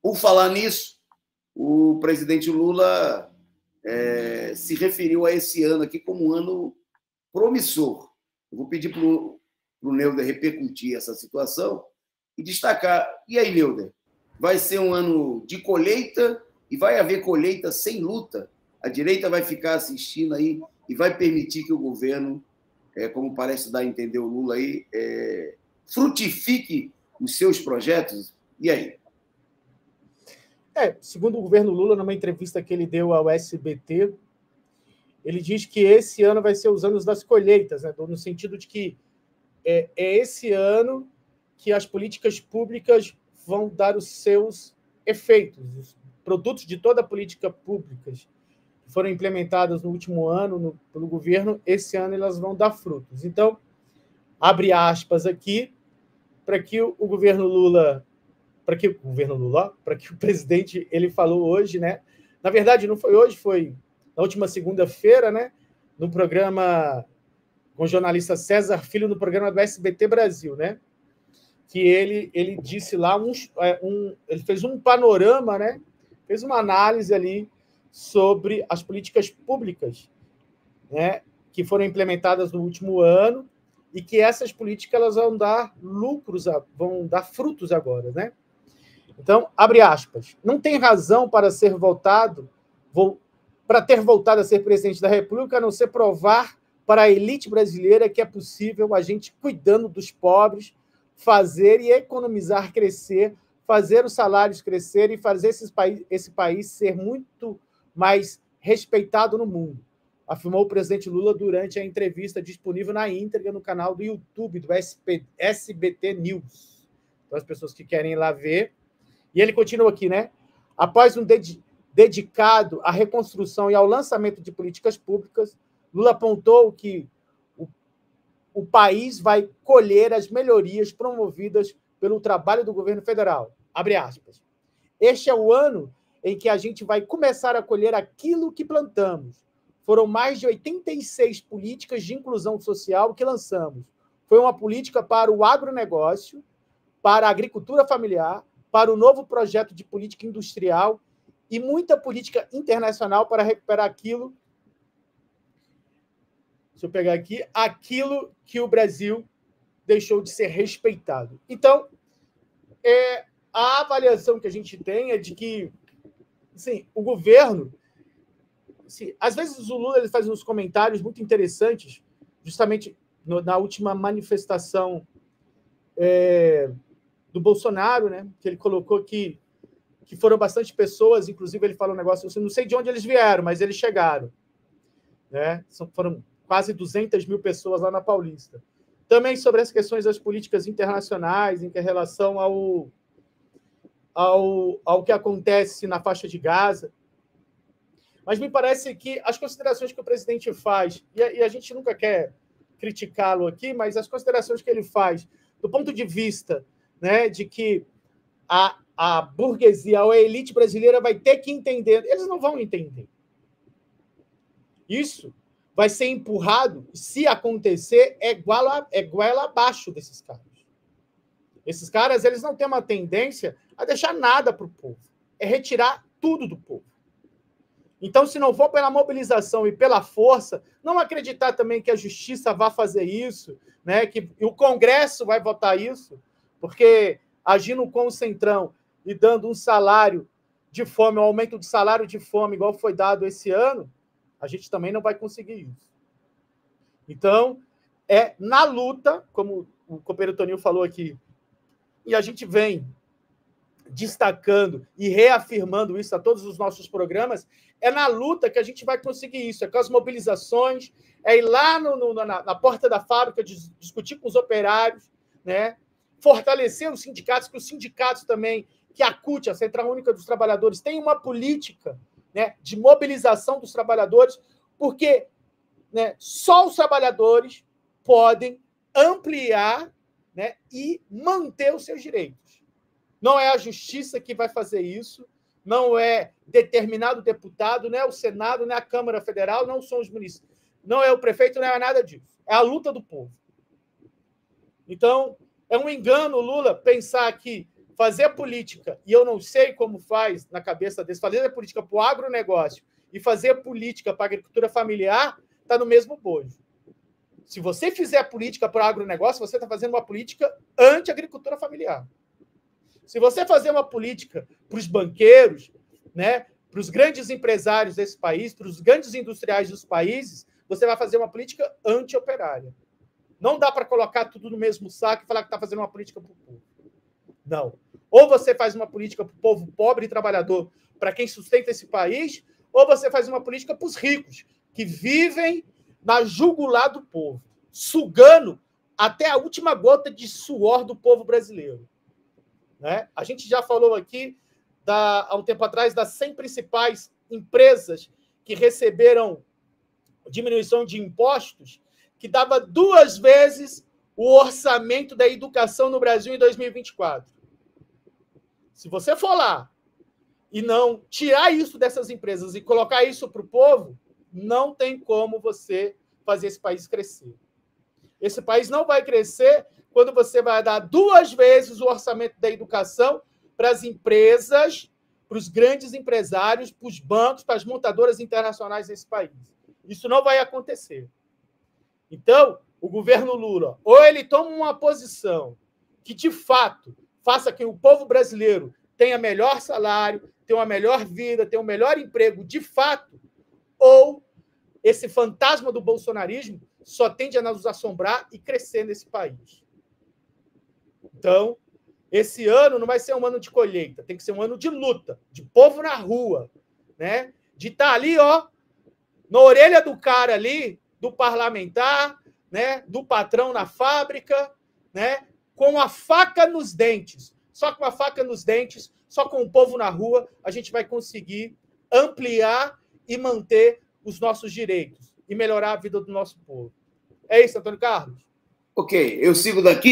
Por falar nisso, o presidente Lula se referiu a esse ano aqui como um ano promissor. Eu vou pedir para o Neuder repercutir essa situação e destacar. E aí, Neuder, vai ser um ano de colheita e vai haver colheita sem luta? A direita vai ficar assistindo aí e vai permitir que o governo, como parece dar a entender o Lula aí, frutifique os seus projetos? E aí? Segundo o governo Lula, numa entrevista que ele deu ao SBT, ele diz que esse ano vai ser os anos das colheitas, né? No sentido de que é esse ano que as políticas públicas vão dar os seus efeitos. Os produtos de toda a política pública que foram implementadas no último ano pelo governo, esse ano elas vão dar frutos. Então, abre aspas aqui, para que o governo Lula, para que o presidente ele falou hoje, né? Na verdade, não foi hoje, foi na última segunda-feira, né? No programa com o jornalista César Filho, no programa do SBT Brasil, né? Que ele disse lá, ele fez um panorama, né? Fez uma análise ali sobre as políticas públicas, né? Que foram implementadas no último ano e que essas políticas elas vão dar lucros, vão dar frutos agora, né? Então, abre aspas, não tem razão para ter voltado a ser presidente da República, a não ser provar para a elite brasileira que é possível a gente, cuidando dos pobres, fazer e economizar crescer, fazer os salários crescer e fazer esse país ser muito mais respeitado no mundo, afirmou o presidente Lula durante a entrevista disponível na íntegra no canal do YouTube do SBT News. Então, as pessoas que querem ir lá ver. E ele continua aqui, né? Após um dedicado à reconstrução e ao lançamento de políticas públicas, Lula apontou que o país vai colher as melhorias promovidas pelo trabalho do governo federal. Abre aspas. Este é o ano em que a gente vai começar a colher aquilo que plantamos. Foram mais de 86 políticas de inclusão social que lançamos. Foi uma política para o agronegócio, para a agricultura familiar, para o novo projeto de política industrial e muita política internacional para recuperar aquilo. Deixa eu pegar aqui, aquilo que o Brasil deixou de ser respeitado. Então, a avaliação que a gente tem é de que, assim, o governo, assim, às vezes o Lula ele faz uns comentários muito interessantes, justamente na última manifestação do Bolsonaro, né, que ele colocou que foram bastante pessoas, inclusive ele falou um negócio, eu não sei de onde eles vieram, mas eles chegaram. Né? Foram quase 200 mil pessoas lá na Paulista. Também sobre as questões das políticas internacionais, em relação ao que acontece na faixa de Gaza. Mas me parece que as considerações que o presidente faz, e a gente nunca quer criticá-lo aqui, mas as considerações que ele faz, do ponto de vista, né, de que a burguesia ou a elite brasileira vai ter que entender, eles não vão entender. Isso vai ser empurrado, se acontecer, é goela abaixo desses caras. Esses caras, eles não têm uma tendência a deixar nada para o povo. É retirar tudo do povo. Então, se não for pela mobilização e pela força, não acreditar também que a justiça vai fazer isso, né, que o Congresso vai votar isso, porque agindo com o Centrão e dando um salário de fome, um aumento de salário de fome, igual foi dado esse ano, a gente também não vai conseguir isso. Então, é na luta, como o companheiro Toninho falou aqui, e a gente vem destacando e reafirmando isso a todos os nossos programas, é na luta que a gente vai conseguir isso, é com as mobilizações, é ir lá na porta da fábrica, discutir com os operários, né? Fortalecer os sindicatos, que os sindicatos também, que a CUT, a Central Única dos Trabalhadores, tem uma política, né, de mobilização dos trabalhadores, porque, né, só os trabalhadores podem ampliar, né, e manter os seus direitos. Não é a justiça que vai fazer isso, não é determinado deputado, não é o Senado, não é a Câmara Federal, não são os municípios, não é o prefeito, não é nada disso. É a luta do povo. Então, é um engano, Lula, pensar que fazer política, e eu não sei como faz na cabeça deles, fazer política para o agronegócio e fazer política para a agricultura familiar, está no mesmo bojo. Se você fizer política para o agronegócio, você está fazendo uma política anti-agricultura familiar. Se você fazer uma política para os banqueiros, né, para os grandes empresários desse país, para os grandes industriais dos países, você vai fazer uma política anti-operária. Não dá para colocar tudo no mesmo saco e falar que está fazendo uma política para o povo. Não. Ou você faz uma política para o povo pobre e trabalhador, para quem sustenta esse país, ou você faz uma política para os ricos, que vivem na jugular do povo, sugando até a última gota de suor do povo brasileiro. Né? A gente já falou aqui, há um tempo atrás, das 100 principais empresas que receberam diminuição de impostos, que dava 2 vezes o orçamento da educação no Brasil em 2024. Se você for lá e não tirar isso dessas empresas e colocar isso para o povo, não tem como você fazer esse país crescer. Esse país não vai crescer quando você vai dar 2 vezes o orçamento da educação para as empresas, para os grandes empresários, para os bancos, para as montadoras internacionais desse país. Isso não vai acontecer. Então, o governo Lula, ou ele toma uma posição que, de fato, faça que o povo brasileiro tenha melhor salário, tenha uma melhor vida, tenha um melhor emprego, de fato, ou esse fantasma do bolsonarismo só tende a nos assombrar e crescer nesse país. Então, esse ano não vai ser um ano de colheita, tem que ser um ano de luta, de povo na rua, né? De estar ali, ó, na orelha do cara ali, do parlamentar, né? Do patrão na fábrica, né? Com a faca nos dentes. Só com a faca nos dentes, só com o povo na rua, a gente vai conseguir ampliar e manter os nossos direitos e melhorar a vida do nosso povo. É isso, Antônio Carlos? Ok, eu sigo daqui.